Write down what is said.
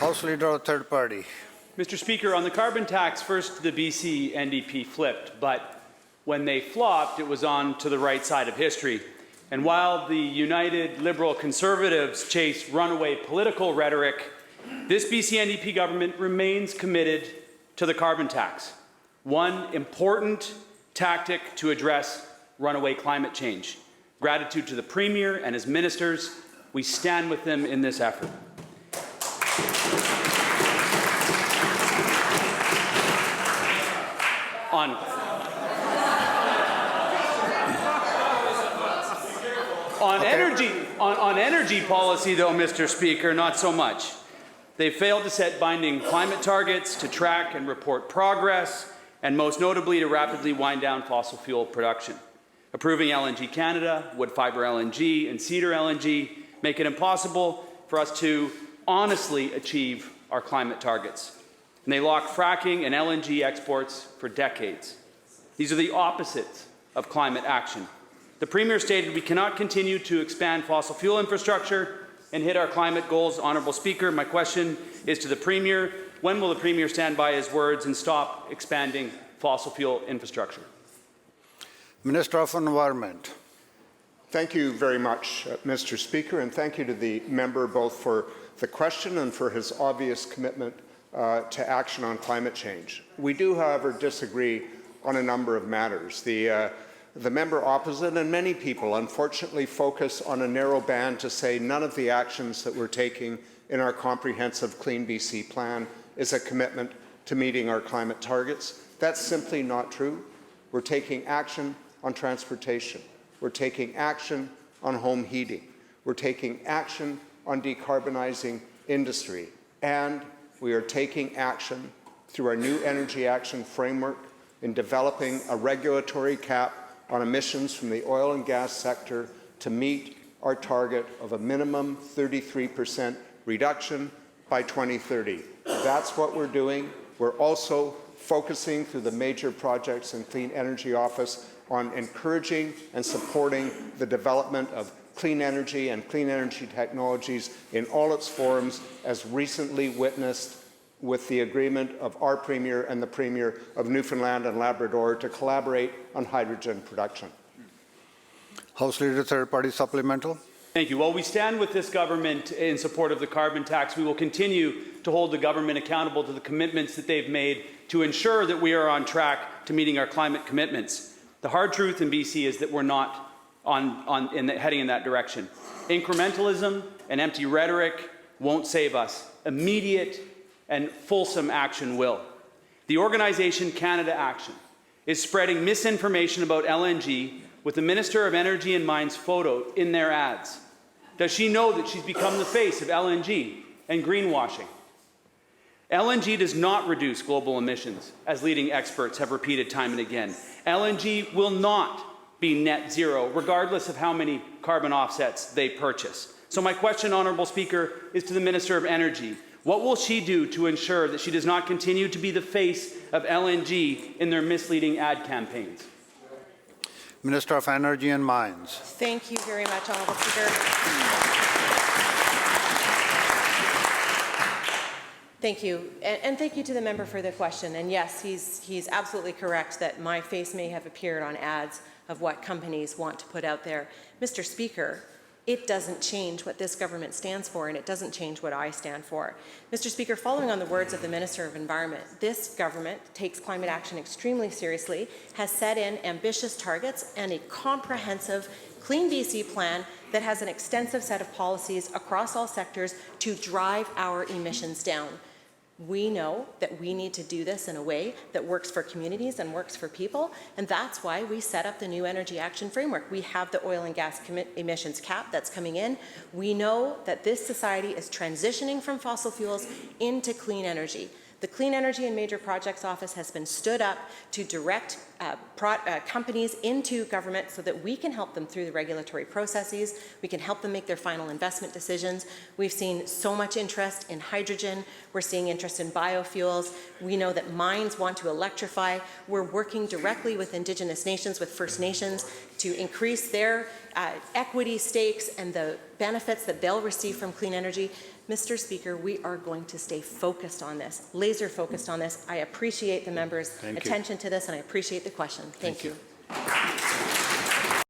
House Leader of Third Party. Mr. Speaker, on the carbon tax, first the BC NDP flipped, but when they flopped, it was on to the right side of history. And while the United Liberal Conservatives chase runaway political rhetoric, this BC NDP government remains committed to the carbon tax, one important tactic to address runaway climate change. Gratitude to the Premier and his ministers. We stand with them in this effort. On energy policy, though, Mr. Speaker, not so much. They failed to set binding climate targets, to track and report progress, and most notably to rapidly wind down fossil fuel production. Approving LNG Canada, wood fibre LNG, and cedar LNG make it impossible for us to honestly achieve our climate targets. And they lock fracking and LNG exports for decades. These are the opposites of climate action. The Premier stated we cannot continue to expand fossil fuel infrastructure and hit our climate goals. Honourable Speaker, my question is to the Premier. When will the Premier stand by his words and stop expanding fossil fuel infrastructure? Minister of Environment. Thank you very much, Mr. Speaker, and thank you to the member both for the question and for his obvious commitment to action on climate change. We do, however, disagree on a number of matters. The member opposite and many people unfortunately focus on a narrow band to say none of the actions that we're taking in our comprehensive Clean BC plan is a commitment to meeting our climate targets. That's simply not true. We're taking action on transportation. We're taking action on home heating. We're taking action on decarbonizing industry. And we are taking action through our new Energy Action Framework in developing a regulatory cap on emissions from the oil and gas sector to meet our target of a minimum 33% reduction by 2030. That's what we're doing. We're also focusing through the major projects in Clean Energy Office on encouraging and supporting the development of clean energy and clean energy technologies in all its forms, as recently witnessed with the agreement of our Premier and the Premier of Newfoundland and Labrador to collaborate on hydrogen production. House Leader, Third Party Supplemental. Thank you. While we stand with this government in support of the carbon tax, we will continue to hold the government accountable to the commitments that they've made to ensure that we are on track to meeting our climate commitments. The hard truth in BC is that we're not heading in that direction. Incrementalism and empty rhetoric won't save us. Immediate and fulsome action will. The organization Canada Action is spreading misinformation about LNG with the Minister of Energy and Mines photo in their ads. Does she know that she's become the face of LNG and greenwashing? LNG does not reduce global emissions, as leading experts have repeated time and again. LNG will not be net zero, regardless of how many carbon offsets they purchase. So my question, Honourable Speaker, is to the Minister of Energy. What will she do to ensure that she does not continue to be the face of LNG in their misleading ad campaigns? Minister of Energy and Mines. Thank you very much, Honourable Speaker. Thank you, and thank you to the member for the question. And yes, he's absolutely correct that my face may have appeared on ads of what companies want to put out there. Mr. Speaker, it doesn't change what this government stands for, and it doesn't change what I stand for. Mr. Speaker, following on the words of the Minister of Environment, this government takes climate action extremely seriously, has set in ambitious targets and a comprehensive Clean BC plan that has an extensive set of policies across all sectors to drive our emissions down. We know that we need to do this in a way that works for communities and works for people, and that's why we set up the new Energy Action Framework. We have the oil and gas emissions cap that's coming in. We know that this society is transitioning from fossil fuels into clean energy. The Clean Energy and Major Projects Office has been stood up to direct companies into government so that we can help them through the regulatory processes. We can help them make their final investment decisions. We've seen so much interest in hydrogen. We're seeing interest in biofuels. We know that mines want to electrify. We're working directly with Indigenous nations, with First Nations, to increase their equity stakes and the benefits that they'll receive from clean energy. Mr. Speaker, we are going to stay focused on this, laser focused on this. I appreciate the members' attention to this, and I appreciate the question. Thank you.